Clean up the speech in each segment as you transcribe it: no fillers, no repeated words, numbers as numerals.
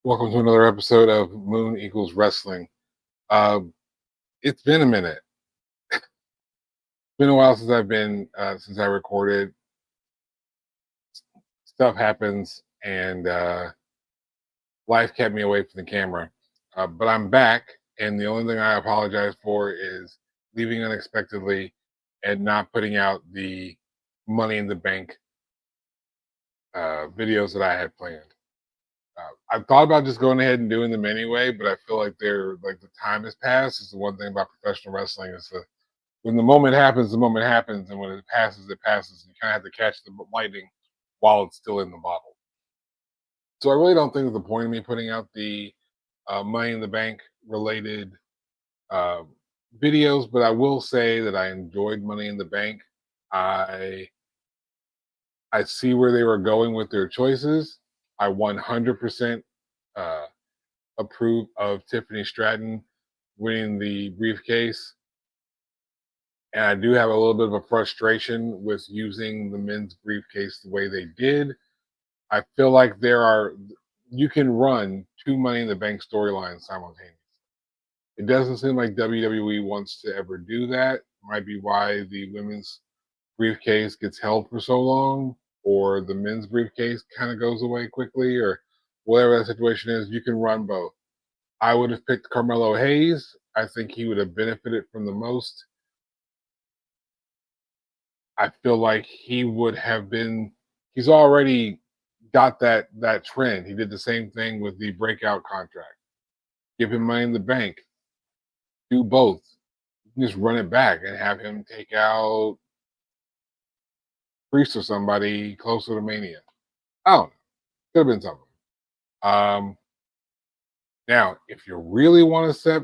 Welcome to another episode of Moon Equals Wrestling. Um, it's been a minute. It's been a while since since I recorded. Stuff happens, and life kept me away from the camera. But I'm back, and the only thing I apologize for is leaving unexpectedly and not putting out the Money in the Bank videos that I had planned. I thought about just going ahead and doing them anyway, but I feel like the time has passed. It's the one thing about professional wrestling is when the moment happens, and when it passes, it passes. You kind of have to catch the lightning while it's still in the bottle. So I really don't think there's a point in me putting out the Money in the Bank related uh, videos, but I will say that I enjoyed Money in the Bank. I I see where they were going with their choices. I 100% uh, approve of Tiffany Stratton winning the briefcase. And I do have a little bit of a frustration with using the men's briefcase the way they did. I feel like you can run two Money in the Bank storylines simultaneously. It doesn't seem like WWE wants to ever do that. Might be why the women's briefcase gets held for so long, or the men's briefcase kind of goes away quickly, or whatever that situation is. You can run both. I would have picked Carmelo Hayes. I think he would have benefited from the most. I feel like he would have been. He's already got that trend. He did the same thing with the breakout contract. Give him Money in the Bank. Do both. Just run it back and have him take out Priest or somebody closer to Mania. I don't know. Could have been something. Um, Now, if you really want to set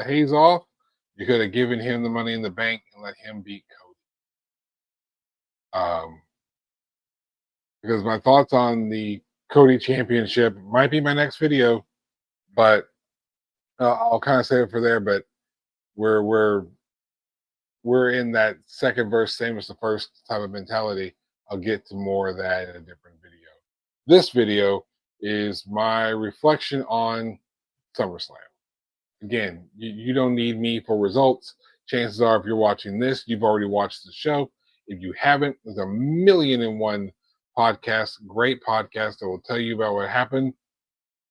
Hayes off, you could have given him the Money in the Bank and let him beat Cody. Because my thoughts on the Cody Championship might be my next video, but I'll kind of save it for there. But we're we're we're in that second verse, same as the first type of mentality. I'll get to more of that in a different video. This video is my reflection on SummerSlam. Again, you don't need me for results. Chances are, if you're watching this, you've already watched the show. If you haven't, there's a million and one podcasts, great podcasts that will tell you about what happened.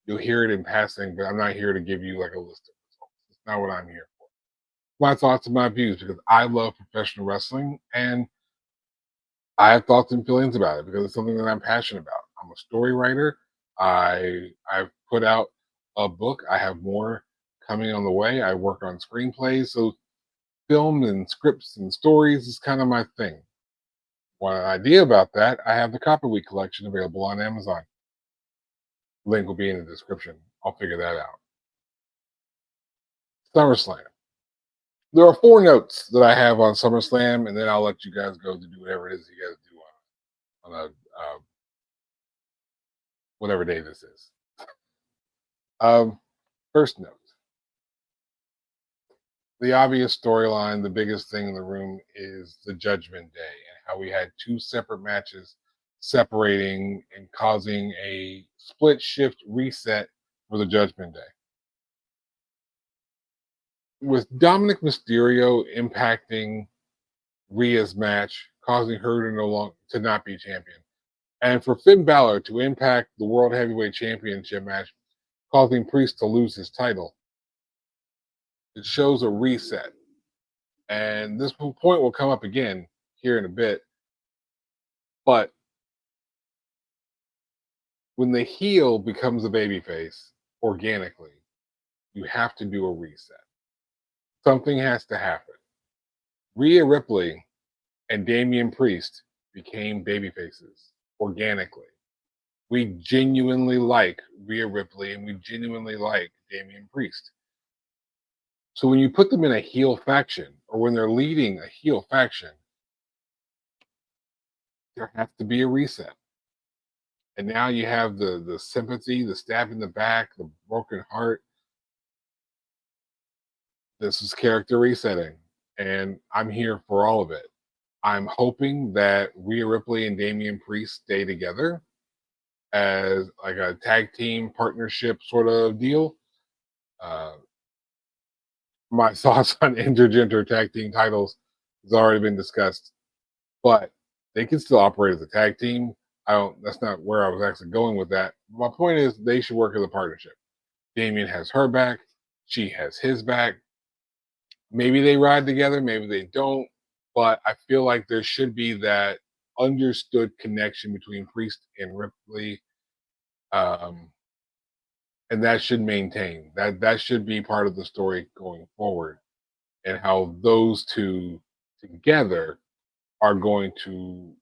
You'll hear it in passing, but I'm not here to give you like a list of results. It's not what I'm here for. My thoughts and my views, because I love professional wrestling and I have thoughts and feelings about it because it's something that I'm passionate about. I'm a story writer. I've put out a book. I have more coming on the way. I work on screenplays, so film and scripts and stories is kind of my thing. One idea about that, I have the Copperweek collection available on Amazon. Link will be in the description. I'll figure that out. SummerSlam. There are four notes that I have on SummerSlam, and then I'll let you guys go to do whatever it is you guys do on a whatever day this is. First note. The obvious storyline, the biggest thing in the room is the Judgment Day and how we had two separate matches separating and causing a split shift reset for the Judgment Day. With Dominic Mysterio impacting Rhea's match, causing her to not be champion, and for Finn Balor to impact the World Heavyweight Championship match, causing Priest to lose his title, it shows a reset. And this point will come up again here in a bit. But when the heel becomes a babyface organically, you have to do a reset. Something has to happen. Rhea Ripley and Damian Priest became babyfaces organically. We genuinely like Rhea Ripley and we genuinely like Damian Priest. So when you put them in a heel faction or when they're leading a heel faction, there has to be a reset. And now you have the sympathy, the stab in the back, the broken heart. This is character resetting, and I'm here for all of it. I'm hoping that Rhea Ripley and Damian Priest stay together as like a tag team partnership sort of deal. Uh, my thoughts on intergender tag team titles has already been discussed, but they can still operate as a tag team. I don't. That's not where I was actually going with that. My point is they should work as a partnership. Damien has her back. She has his back. Maybe they ride together. Maybe they don't. But I feel like there should be that understood connection between Priest and Ripley, um, and that should maintain that should be part of the story going forward, and how those two together are going to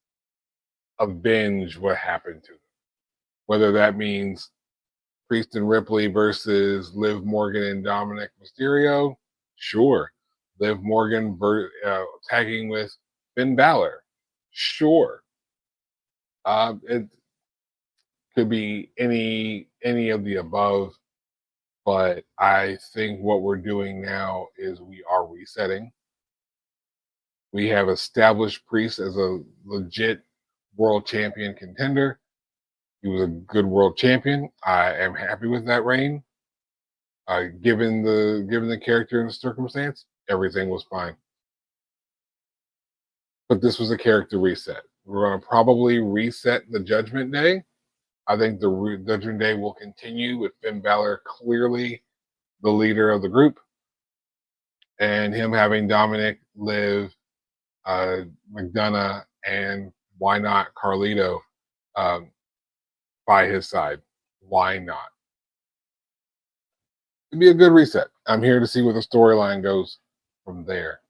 avenge what happened to them. Whether that means Priest and Ripley versus Liv Morgan and Dominic Mysterio, sure. Liv Morgan tagging with Finn Balor, sure. It could be any of the above, but I think what we're doing now is we are resetting. We have established Priest as a legit world champion contender. He was a good world champion. I am happy with that reign. Given the character and the circumstance, everything was fine. But this was a character reset. We're going to probably reset the Judgment Day. I think the Judgment Day will continue with Finn Balor clearly the leader of the group, and him having Dominic, Liv, McDonough, and why not Carlito um, by his side. Why not? It'd be a good reset. I'm here to see where the storyline goes from there.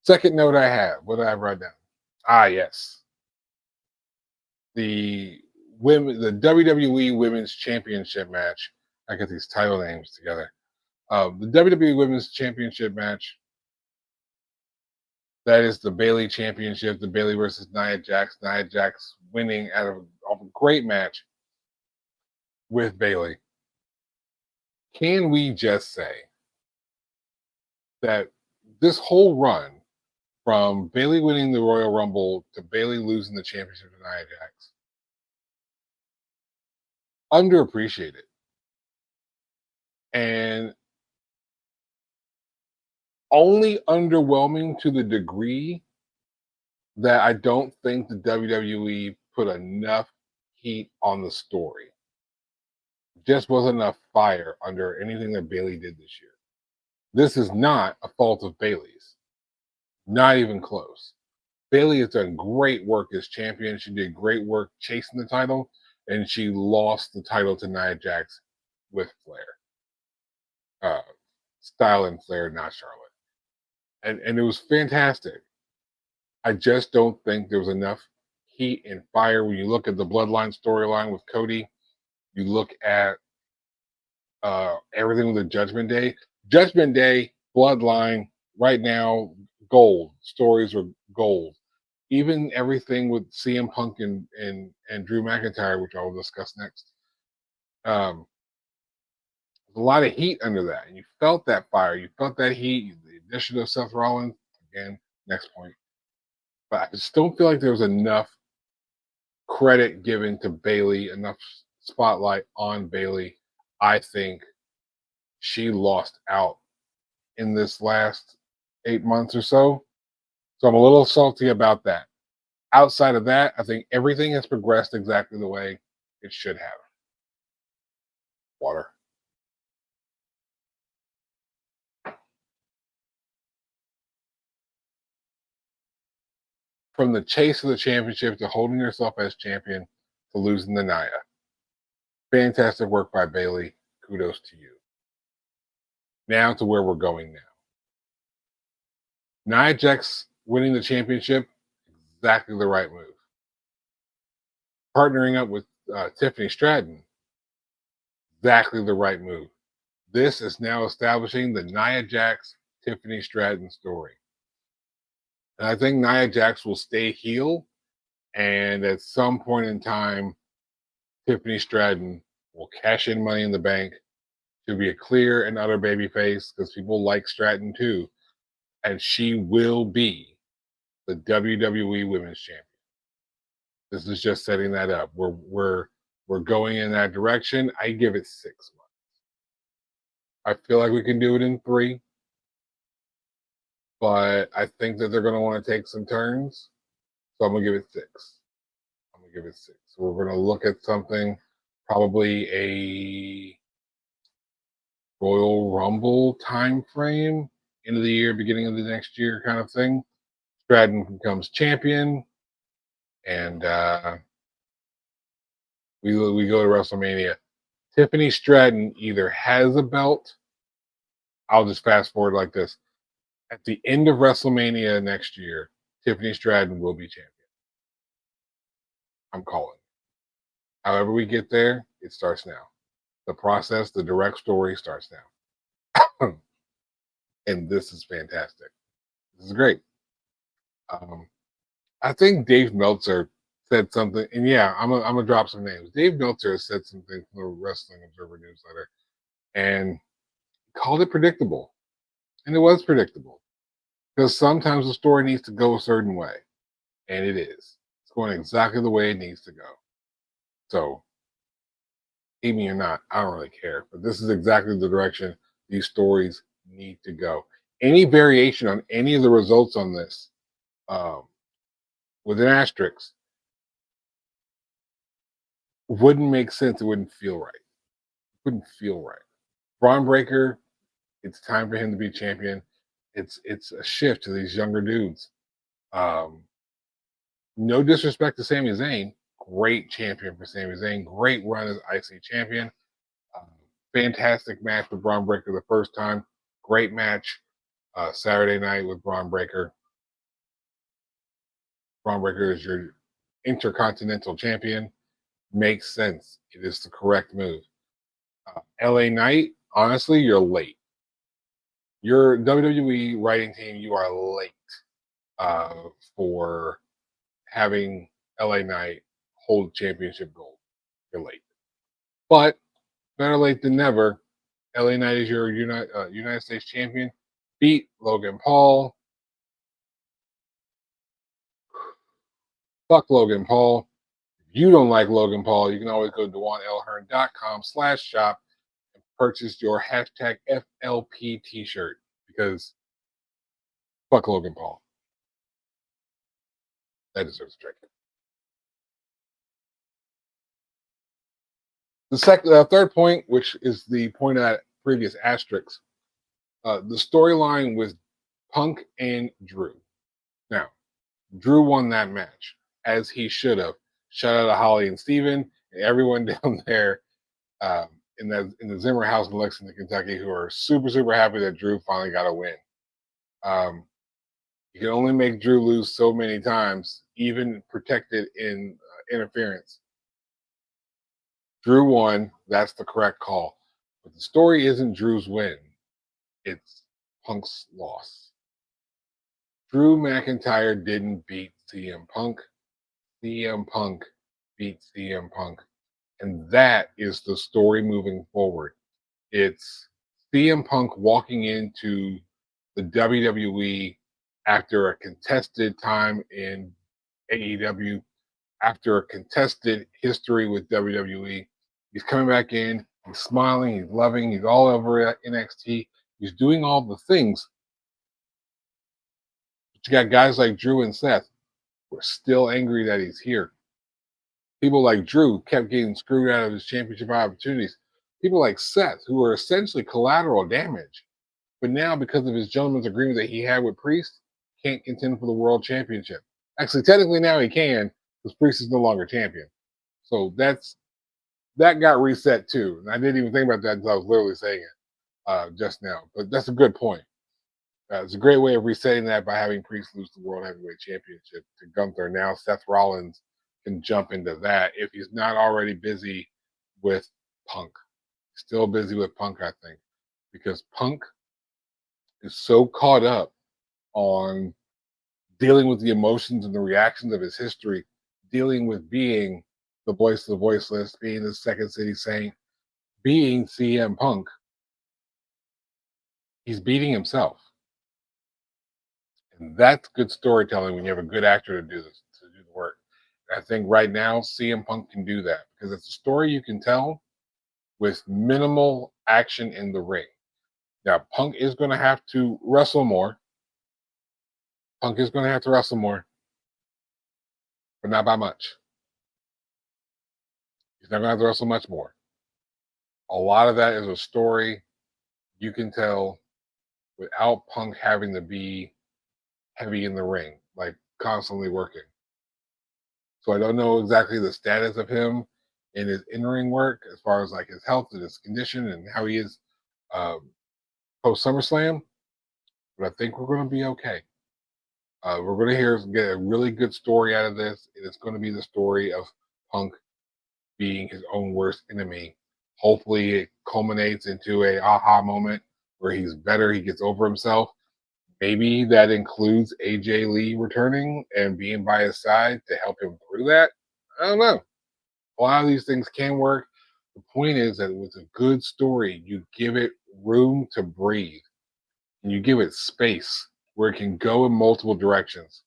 Second note I have, what did I write down? Ah, yes. The the WWE Women's Championship match. I get these title names together. The WWE Women's Championship match. That is the Bayley Championship, the Bayley versus Nia Jax. Nia Jax winning out of a great match with Bayley. Can we just say that this whole run from Bayley winning the Royal Rumble to Bayley losing the championship to Nia Jax, underappreciated and only underwhelming to the degree that I don't think the WWE put enough heat on the story. Just wasn't enough fire under anything that Bayley did this year. This is not a fault of Bayley's. Not even close. Bayley has done great work as champion. She did great work chasing the title, and she lost the title to Nia Jax with Flair. Style and Flair, not Charlotte. And it was fantastic. I just don't think there was enough heat and fire. When you look at the Bloodline storyline with Cody, you look at everything with the Judgment Day. Judgment Day, Bloodline, right now, gold. Stories are gold. Even everything with CM Punk and Drew McIntyre, which I will discuss next. Um, a lot of heat under that. And you felt that fire. You felt that heat. The addition of Seth Rollins, again, next point. But I just don't feel like there was enough credit given to Bayley, enough spotlight on Bayley. I think she lost out in this last 8 months or so. So I'm a little salty about that. Outside of that, I think everything has progressed exactly the way it should have. Water. From the chase of the championship to holding herself as champion to losing to Nia. Fantastic work by Bayley. Kudos to you. Now to where we're going now. Nia Jax winning the championship, exactly the right move. Partnering up with Tiffany Stratton, exactly the right move. This is now establishing the Nia Jax Tiffany Stratton story. And I think Nia Jax will stay heel. And at some point in time, Tiffany Stratton will cash in Money in the Bank to be a clear and utter babyface because people like Stratton too. And she will be the WWE Women's Champion. This is just setting that up. We're going in that direction. I give it 6 months. I feel like we can do it in 3, but I think that they're going to want to take some turns. So I'm going to give it 6. I'm going to give it 6. So we're going to look at something, probably a Royal Rumble time frame, end of the year, beginning of the next year kind of thing. Stratton becomes champion, and we go to WrestleMania. Tiffany Stratton either has a belt. I'll just fast forward like this. At the end of WrestleMania next year, Tiffany Stratton will be champion. I'm calling. However we get there, it starts now. The process, the direct story starts now. And this is fantastic. This is great. I think Dave Meltzer said something, and yeah, I'm gonna drop some names. Dave Meltzer said something from the Wrestling Observer newsletter, and called it predictable, and it was predictable because sometimes the story needs to go a certain way, and it is. It's going exactly the way it needs to go. So, even or not, I don't really care. But this is exactly the direction these stories need to go. Any variation on any of the results on this, um, with an asterisk, wouldn't make sense. It wouldn't feel right. It wouldn't feel right. Braun Breaker, it's time for him to be champion. It's a shift to these younger dudes. Um, no disrespect to Sami Zayn, great champion for Sami Zayn, great run as IC champion. Um, Fantastic match with Braun Breaker the first time. Great match Saturday night with Braun Breaker. Braun Breaker is your intercontinental champion. Makes sense. It is the correct move. LA Knight, honestly, you're late. Your WWE writing team, you are late uh, for having LA Knight hold championship gold. You're late. But better late than never. LA Knight is your United States champion. Beat Logan Paul. Fuck Logan Paul. If you don't like Logan Paul, you can always go to DewanLHearn.com/shop and purchase your hashtag FLP t-shirt because fuck Logan Paul. That deserves a drink. The third point, which is the point of that previous asterisk, the storyline with Punk and Drew. Now, Drew won that match, as he should have. Shout out to Holly and Steven and everyone down there in the Zimmer house in Lexington, Kentucky, who are super, super happy that Drew finally got a win. You can only make Drew lose so many times, even protected in interference. Drew won. That's the correct call. But the story isn't Drew's win. It's Punk's loss. Drew McIntyre didn't beat CM Punk. CM Punk beat CM Punk. And that is the story moving forward. It's CM Punk walking into the WWE after a contested time in AEW, after a contested history with WWE. He's coming back in, he's smiling, he's loving, he's all over NXT, he's doing all the things. But you got guys like Drew and Seth who are still angry that he's here. People like Drew kept getting screwed out of his championship opportunities. People like Seth, who are essentially collateral damage, but now because of his gentleman's agreement that he had with Priest, can't contend for the world championship. Actually, technically now he can, because Priest is no longer champion. So that got reset too. And I didn't even think about that until I was literally saying it just now. But that's a good point. It's a great way of resetting that by having Priest lose the World Heavyweight Championship to Gunther. Now Seth Rollins can jump into that if he's not already busy with Punk. Still busy with Punk, I think, because Punk is so caught up on dealing with the emotions and the reactions of his history, dealing with being the voice of the voiceless, being the Second City Saint, being CM Punk. He's beating himself. And that's good storytelling when you have a good actor to do this, to do the work. I think right now CM Punk can do that because it's a story you can tell with minimal action in the ring. Now, Punk is going to have to wrestle more. Punk is going to have to wrestle more, but not by much. He's not going to have to wrestle much more. A lot of that is a story you can tell without Punk having to be heavy in the ring, like constantly working. So I don't know exactly the status of him in his in-ring work as far as like his health and his condition and how he is um, post SummerSlam, but I think we're going to be okay. We're going to get a really good story out of this, and it's going to be the story of Punk being his own worst enemy. Hopefully, it culminates into a aha moment where he's better, he gets over himself. Maybe that includes AJ Lee returning and being by his side to help him through that. I don't know. A lot of these things can work. The point is that with a good story, you give it room to breathe and you give it space where it can go in multiple directions.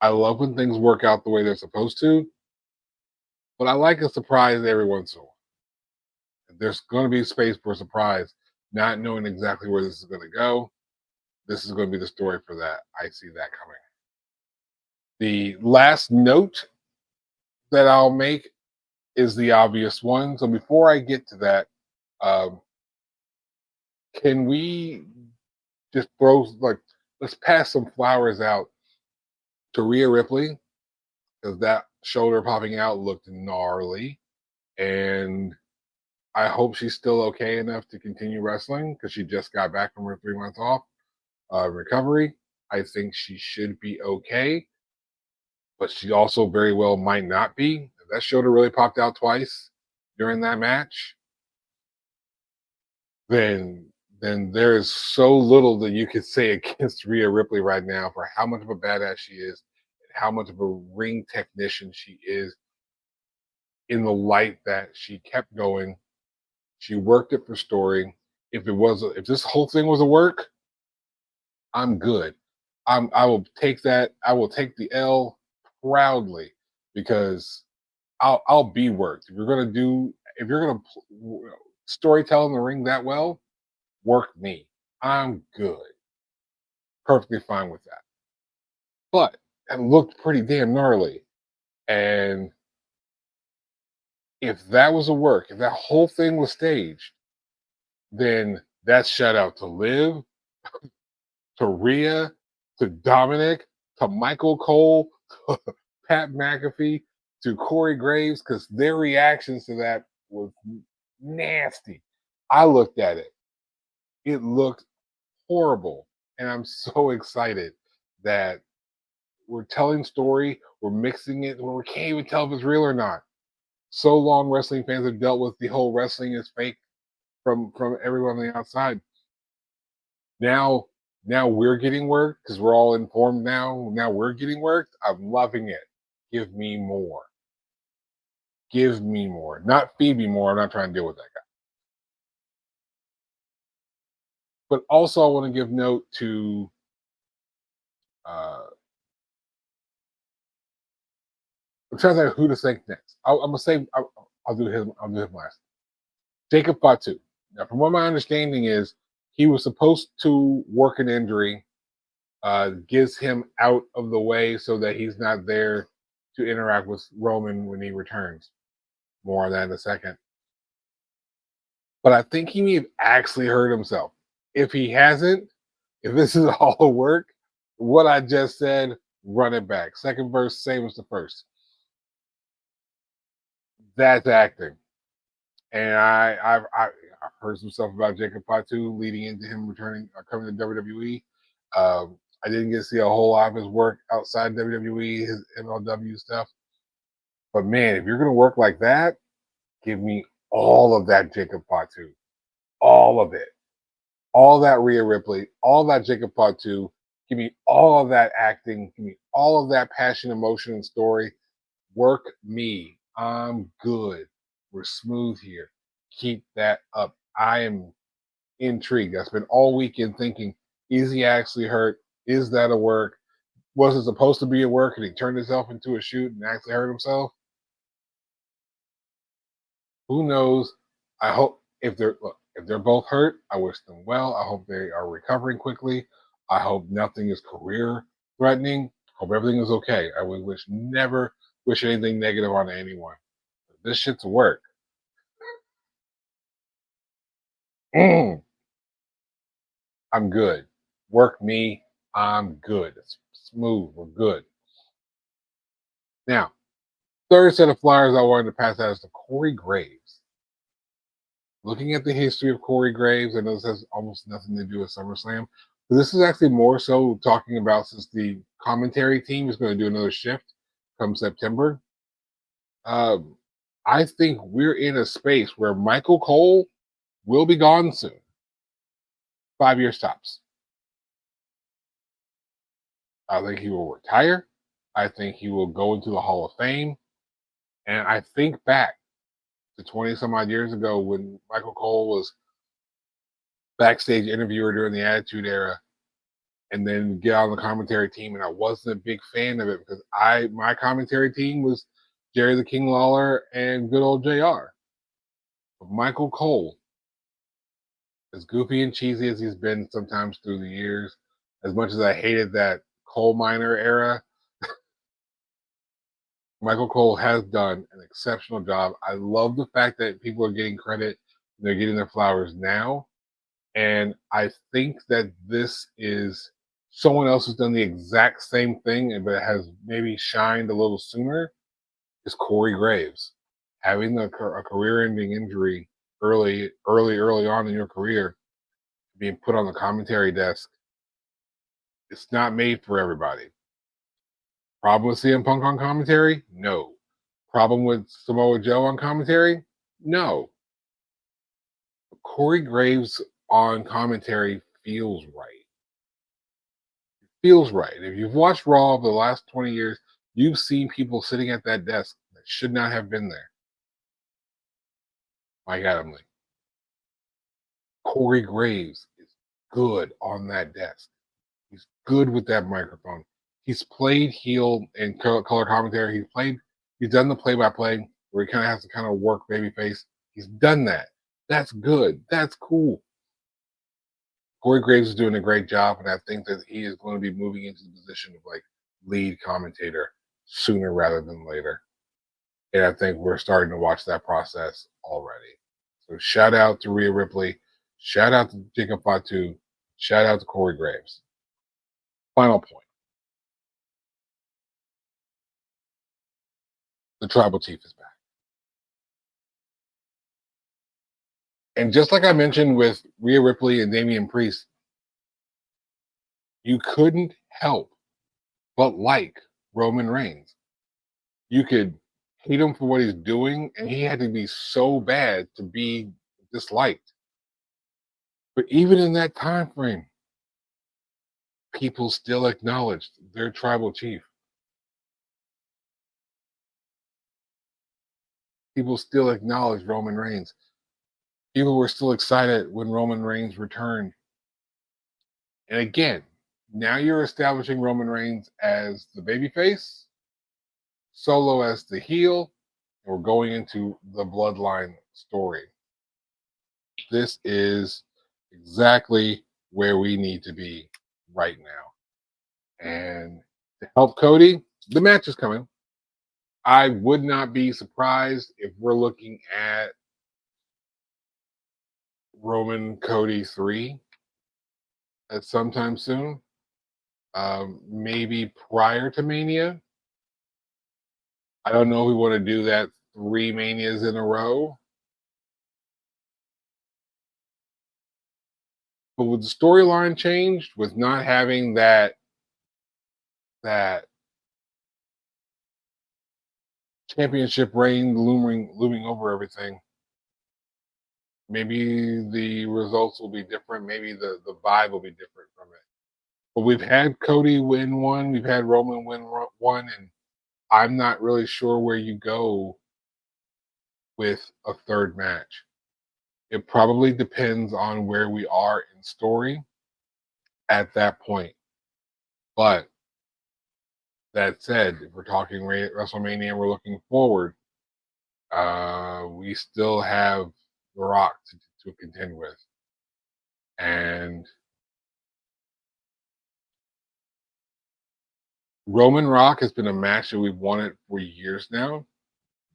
I love when things work out the way they're supposed to, but I like a surprise every once in a while. There's going to be space for a surprise, not knowing exactly where this is going to go. This is going to be the story for that. I see that coming. The last note that I'll make is the obvious one. So before I get to that, um, can we just let's pass some flowers out to Rhea Ripley because that shoulder popping out looked gnarly, and I hope she's still okay enough to continue wrestling because she just got back from her 3 months off recovery. I think she should be okay, but she also very well might not be. If that shoulder really popped out twice during that match, then there is so little that you could say against Rhea Ripley right now for how much of a badass she is, and how much of a ring technician she is in the light that she kept going. She worked it for story. If this whole thing was a work, I'm good. I will take that. I will take the L proudly because I'll be worked. If you're gonna storytell in the ring that well, work me. I'm good. Perfectly fine with that. But it looked pretty damn gnarly. And if that was a work, if that whole thing was staged, then that's shout out to Liv, to Rhea, to Dominic, to Michael Cole, to Pat McAfee, to Corey Graves, because their reactions to that was nasty. I looked at it. It looked horrible. And I'm so excited that we're telling story, we're mixing it where we can't even tell if it's real or not. So long wrestling fans have dealt with the whole wrestling is fake from everyone on the outside. Now we're getting worked because we're all informed now. Now we're getting worked. I'm loving it. Give me more. Give me more. Not feed me more. I'm not trying to deal with that guy. But also I want to give note to I'm trying to think who to think next. I'm gonna say I'll do him. I'll do him last. Jacob Fatu. Now, from what my understanding is, he was supposed to work an injury, gives him out of the way so that he's not there to interact with Roman when he returns. More on that in a second. But I think he may have actually hurt himself. If he hasn't, if this is all work, what I just said, run it back. Second verse, same as the first. That's acting. And I've heard some stuff about Jacob Fatu leading into him returning, coming to WWE. I didn't get to see a whole lot of his work outside WWE, his MLW stuff. But man, if you're going to work like that, give me all of that Jacob Fatu, all of it, all that Rhea Ripley, all that Jacob Fatu. Give me all of that acting. Give me all of that passion, emotion, and story. Work me. I'm good. We're smooth here. Keep that up. I am intrigued. I spent all weekend thinking, is he actually hurt? Is that a work? wasn't supposed to be at work and he turned himself into a shoot and actually hurt himself. Who knows? I hope if they're both hurt, I wish them well. I hope they are recovering quickly. I hope nothing is career threatening. Hope everything is okay. I would never wish anything negative on anyone. This shit's work. Mm, I'm good. Work me. I'm good. It's smooth. We're good. Now, third set of flyers I wanted to pass out is to Corey Graves. Looking at the history of Corey Graves, I know this has almost nothing to do with SummerSlam, but this is actually more so talking about since the commentary team is going to do another shift come September. Um, I think we're in a space where Michael Cole will be gone soon. 5 years tops. I think he will retire. I think he will go into the Hall of Fame. And I think back to 20 some odd years ago when Michael Cole was backstage interviewer during the Attitude Era and then get on the commentary team. And I wasn't a big fan of it because my commentary team was Jerry the King Lawler and good old JR. But Michael Cole, as goofy and cheesy as he's been sometimes through the years, as much as I hated that coal miner era, Michael Cole has done an exceptional job. I love the fact that people are getting credit, they're getting their flowers now. And I think that this is someone else who's done the exact same thing, but has maybe shined a little sooner, is Corey Graves. Having a career-ending injury early on in your career, being put on the commentary desk, it's not made for everybody. Problem with CM Punk on commentary? No. Problem with Samoa Joe on commentary? No. Corey Graves on commentary feels right. Feels right. If you've watched Raw over the last 20 years, you've seen people sitting at that desk that should not have been there. Mike Adamle. Corey Graves is good on that desk. He's good with that microphone. He's played heel and color commentary. He's done the play-by-play where he kind of has to kind of work babyface. He's done that. That's good. That's cool. Corey Graves is doing a great job, and I think that he is going to be moving into the position of like lead commentator sooner rather than later. And I think we're starting to watch that process already. So shout out to Rhea Ripley, shout out to Jacob Fatu, shout out to Corey Graves. Final point. The tribal chief is back. And just like I mentioned with Rhea Ripley and Damian Priest, you couldn't help but like Roman Reigns. You could hate him for what he's doing, and he had to be so bad to be disliked. But even in that time frame, people still acknowledged their tribal chief. People still acknowledged Roman Reigns. People were still excited when Roman Reigns returned. And again, now you're establishing Roman Reigns as the babyface, Solo as the heel, and we're going into the bloodline story. This is exactly where we need to be right now. And to help Cody, the match is coming. I would not be surprised if we're looking at Roman Cody 3 at sometime soon. Maybe prior to Mania. I don't know if we want to do that 3 Manias in a row. But with the storyline changed, with not having that championship reign looming over everything, maybe the results will be different. Maybe the vibe will be different from it. But we've had Cody win one, we've had Roman win one, and I'm not really sure where you go with a third match. It probably depends on where we are in story at that point. But That said, if we're talking WrestleMania, we're looking forward. We still have The Rock to contend with, and Roman Rock has been a match that we've wanted for years now.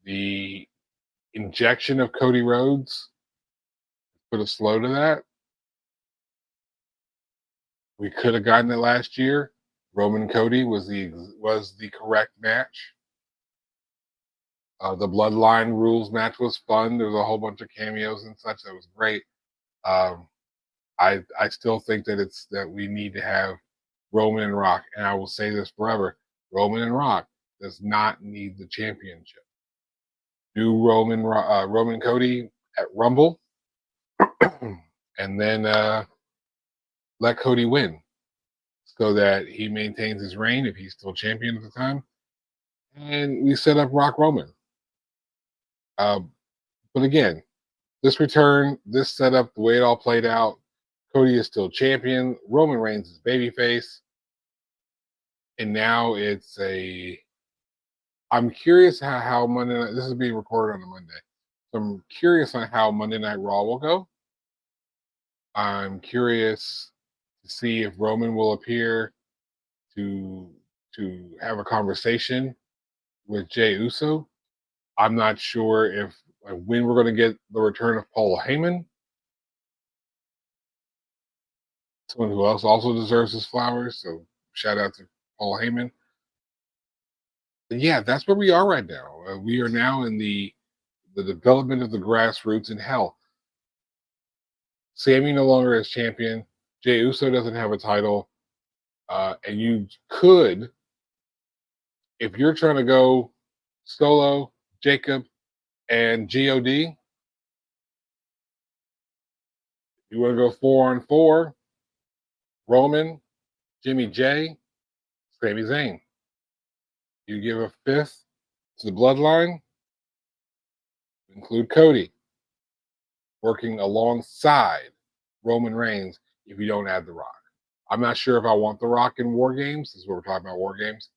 The injection of Cody Rhodes put a slow to that. We could have gotten it last year. Roman Cody was the correct match. The Bloodline Rules match was fun. There was a whole bunch of cameos and such that was great. Um, I still think that we need to have Roman and Rock, and I will say this forever: Roman and Rock does not need the championship. Do Roman Cody at Rumble, and then let Cody win so that he maintains his reign if he's still champion at the time, and we set up Rock Roman. Uh, but again, this return, this setup, the way it all played out, Cody is still champion. Roman Reigns is babyface. And now it's I'm curious how Monday night, this is being recorded on a Monday. So I'm curious on how Monday Night Raw will go. I'm curious to see if Roman will appear to have a conversation with Jey Uso. I'm not sure if when we're going to get the return of Paul Heyman, someone who else also deserves his flowers. So shout out to Paul Heyman. But yeah, that's where we are right now. We are now in the development of the grassroots. And hell, Sammy no longer is champion. Jey Uso doesn't have a title. And you could, if you're trying to go Solo, Jacob, and God, you want to go 4-on-4, Roman, Jimmy J, Sami Zayn. You give a fifth to the Bloodline, include Cody, working alongside Roman Reigns if you don't add The Rock. I'm not sure if I want The Rock in War Games. This is what we're talking about, War Games.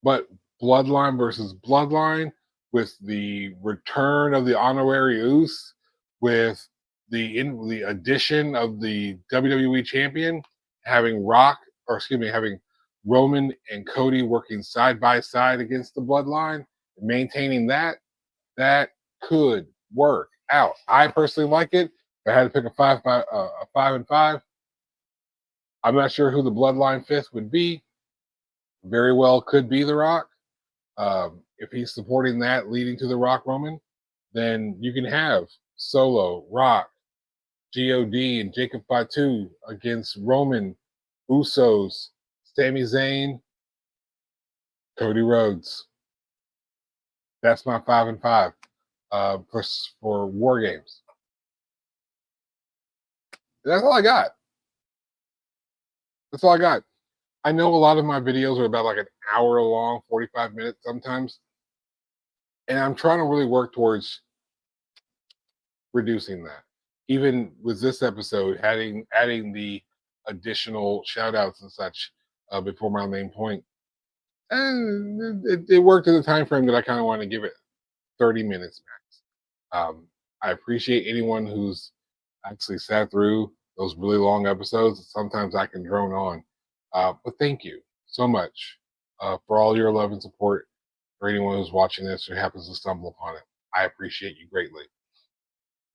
But Bloodline versus Bloodline, with the return of the honorary Uce, with the addition of the WWE champion, having Roman and Cody working side by side against the Bloodline, maintaining that could work out. I personally like it. If I had to pick a 5-5, I'm not sure who the Bloodline fifth would be. Very well could be The Rock. If he's supporting that, leading to The Rock Roman, then you can have Solo, Rock, God, and Jacob Fatu against Roman, Usos, Sami Zayn, Cody Rhodes. That's my 5-5 for War Games. That's all I got. That's all I got. I know a lot of my videos are about like an hour long, 45 minutes sometimes. And I'm trying to really work towards reducing that. Even with this episode, adding the additional shout outs and such before my main point. And it worked in the time frame that I kind of want to give it 30 minutes max. I appreciate anyone who's actually sat through those really long episodes. Sometimes I can drone on. But thank you so much for all your love and support for anyone who's watching this or happens to stumble upon it. I appreciate you greatly.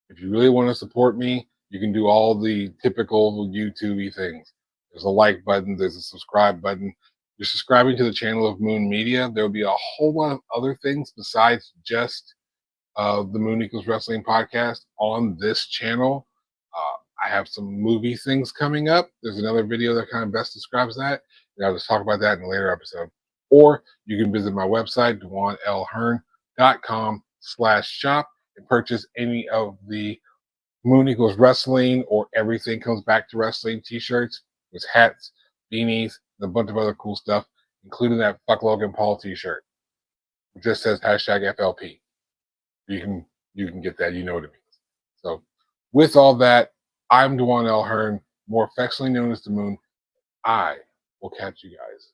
If you really want to support me, you can do all the typical YouTube-y things. There's a like button. There's a subscribe button. You're subscribing to the channel of Moon Media. There'll be a whole lot of other things besides just the Moon Equals Wrestling podcast on this channel. I have some movie things coming up. There's another video that kind of best describes that. And I'll just talk about that in a later episode. Or you can visit my website, DewanLHearn.com/shop, and purchase any of the Moon Equals Wrestling or Everything Comes Back to Wrestling t-shirts with hats, beanies, and a bunch of other cool stuff, including that Fuck Logan Paul t-shirt. It just says #FLP. You can get that. You know what it means. So with all that, I'm Dewan L. Hearn, more affectionately known as the Moon. I We'll catch you guys.